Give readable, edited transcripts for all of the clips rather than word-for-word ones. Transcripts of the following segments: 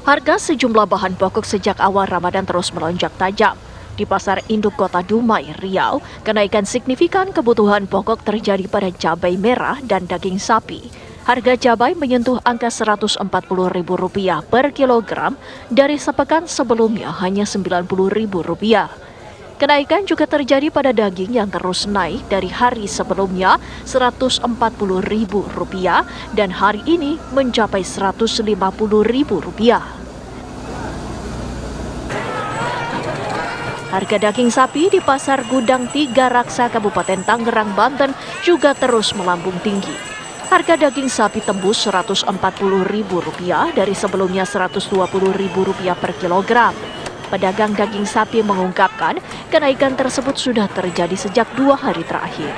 Harga sejumlah bahan pokok sejak awal Ramadan terus melonjak tajam. Di Pasar Induk Kota Dumai, Riau, kenaikan signifikan kebutuhan pokok terjadi pada cabai merah dan daging sapi. Harga cabai menyentuh angka Rp140.000 per kilogram dari sepekan sebelumnya hanya Rp90.000. Kenaikan juga terjadi pada daging yang terus naik dari hari sebelumnya Rp140.000 dan hari ini mencapai Rp150.000. Harga daging sapi di Pasar Gudang Tiga Raksa Kabupaten Tangerang, Banten juga terus melambung tinggi. Harga daging sapi tembus Rp140.000 dari sebelumnya Rp120.000 per kilogram. Pedagang daging sapi mengungkapkan kenaikan tersebut sudah terjadi sejak 2 hari terakhir.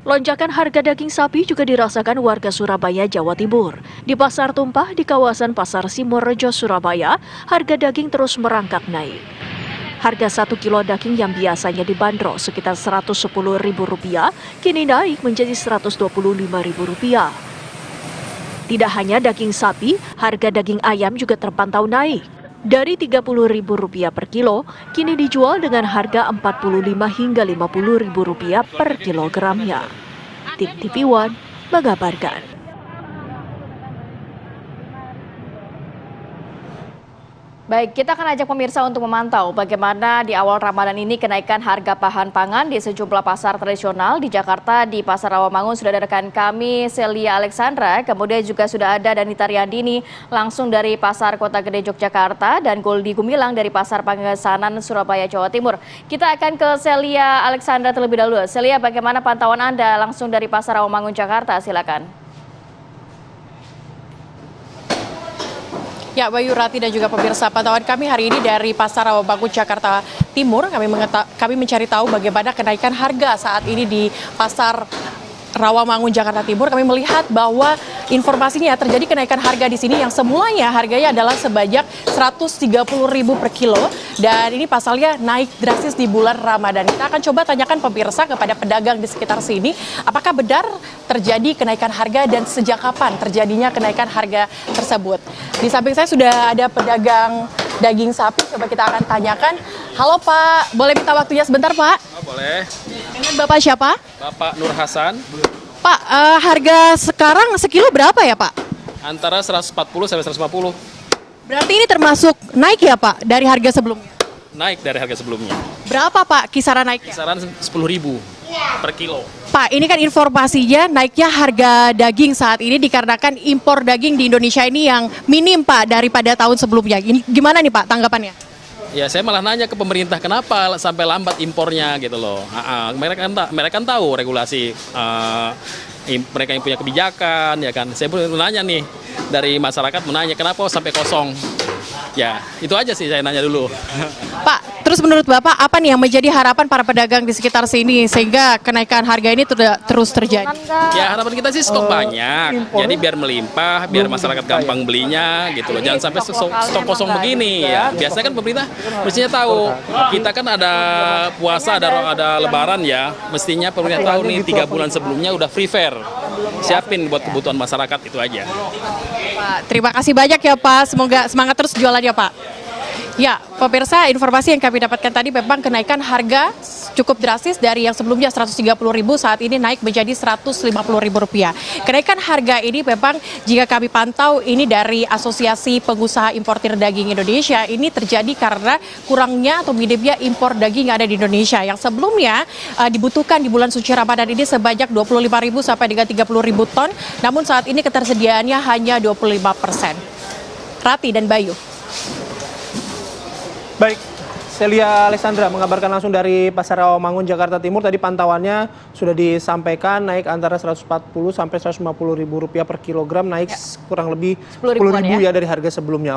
Lonjakan harga daging sapi juga dirasakan warga Surabaya, Jawa Timur. Di Pasar Tumpah di kawasan Pasar Simorrejo, Surabaya, harga daging terus merangkak naik. Harga 1 kilo daging yang biasanya dibanderol sekitar Rp110.000 kini naik menjadi Rp125.000. Tidak hanya daging sapi, harga daging ayam juga terpantau naik. Dari Rp30.000 per kilo, kini dijual dengan harga Rp45 hingga Rp50.000 per kilogramnya. Tim TV One mengabarkan. Baik, kita akan ajak pemirsa untuk memantau bagaimana di awal Ramadan ini kenaikan harga bahan pangan di sejumlah pasar tradisional di Jakarta. Di Pasar Rawamangun sudah ada rekan kami Celia Alexandra, kemudian juga sudah ada Danita Riyandini langsung dari Pasar Kota Gede Yogyakarta dan Goldi Gumilang dari Pasar Pangesanan Surabaya, Jawa Timur. Kita akan ke Celia Alexandra terlebih dahulu. Celia, bagaimana pantauan Anda langsung dari Pasar Rawamangun, Jakarta? Silakan. Ya, Bayu, Rati, dan juga pemirsa, pantauan kami hari ini dari Pasar Rawamangun, Jakarta Timur. Kami mencari tahu bagaimana kenaikan harga saat ini di Pasar Rawamangun, Jakarta Timur. Kami melihat bahwa informasinya terjadi kenaikan harga di sini yang semulanya harganya adalah sebanyak Rp130.000 per kilo. Dan ini pasalnya naik drastis di bulan Ramadan. Kita akan coba tanyakan pemirsa kepada pedagang di sekitar sini, apakah benar terjadi kenaikan harga dan sejak kapan terjadinya kenaikan harga tersebut. Di samping saya sudah ada pedagang daging sapi, coba kita akan tanyakan. Halo Pak, boleh minta waktunya sebentar Pak? Oh, boleh. Dengan Bapak siapa? Bapak Nur Hasan. Pak, harga sekarang sekilo berapa ya Pak? Antara 140 sampai 150. Berarti ini termasuk naik ya Pak dari harga sebelumnya? Naik dari harga sebelumnya. Berapa Pak kisaran naiknya? Kisaran 10.000 per kilo. Pak, ini kan informasinya naiknya harga daging saat ini dikarenakan impor daging di Indonesia ini yang minim Pak daripada tahun sebelumnya. Ini gimana nih Pak tanggapannya? Ya, saya malah nanya ke pemerintah kenapa sampai lambat impornya gitu loh. Mereka kan tahu regulasi, mereka yang punya kebijakan ya kan. Saya pun nanya nih dari masyarakat, menanya kenapa sampai kosong. Ya, itu aja sih saya nanya dulu. Pak, terus menurut Bapak apa nih yang menjadi harapan para pedagang di sekitar sini sehingga kenaikan harga ini terus terjadi? Ya, harapan kita sih stok banyak. Jadi biar melimpah, biar masyarakat gampang belinya gitu loh. Jangan sampai stok kosong begini ya. Biasanya kan pemerintah mestinya tahu. Kita kan ada puasa, ada lebaran ya. Mestinya pemerintah tahu nih 3 bulan sebelumnya udah free fair. Siapin buat kebutuhan masyarakat, itu aja. Pak, terima kasih banyak ya Pak. Semoga semangat terus jualannya Pak. Ya, pemirsa, informasi yang kami dapatkan tadi memang kenaikan harga cukup drastis dari yang sebelumnya Rp130.000 saat ini naik menjadi Rp150.000. Kenaikan harga ini memang jika kami pantau ini dari Asosiasi Pengusaha Importir Daging Indonesia ini terjadi karena kurangnya atau minimnya impor daging yang ada di Indonesia yang sebelumnya dibutuhkan di bulan suci Ramadan ini sebanyak 25.000 sampai dengan 30.000 ton, namun saat ini ketersediaannya hanya 25%. Rati dan Bayu. Baik, Celia Alexandra mengabarkan langsung dari Pasar Rawamangun, Jakarta Timur. Tadi pantauannya sudah disampaikan naik antara Rp140 sampai Rp150.000 per kilogram, naik kurang lebih 10.000 ya dari harga sebelumnya. Oke.